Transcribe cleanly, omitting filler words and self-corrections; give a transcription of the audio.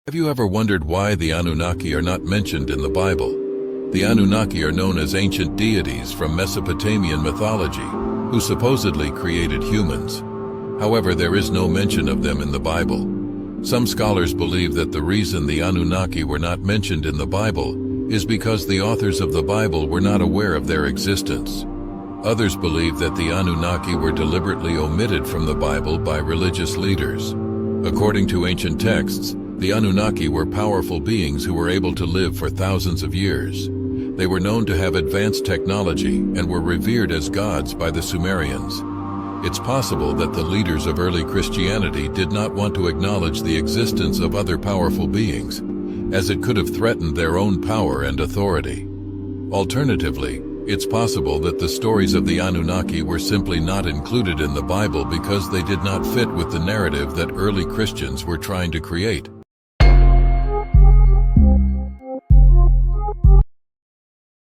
Have you ever wondered why the Anunnaki are not mentioned in the Bible? The Anunnaki are known as ancient deities from Mesopotamian mythology, who supposedly created humans. However, there is no mention of them in the Bible. Some scholars believe that the reason the Anunnaki were not mentioned in the Bible is because the authors of the Bible were not aware of their existence. Others believe that the Anunnaki were deliberately omitted from the Bible by religious leaders. According to ancient texts, the Anunnaki were powerful beings who were able to live for thousands of years. They were known to have advanced technology and were revered as gods by the Sumerians. It's possible that the leaders of early Christianity did not want to acknowledge the existence of other powerful beings, as it could have threatened their own power and authority. Alternatively, it's possible that the stories of the Anunnaki were simply not included in the Bible because they did not fit with the narrative that early Christians were trying to create.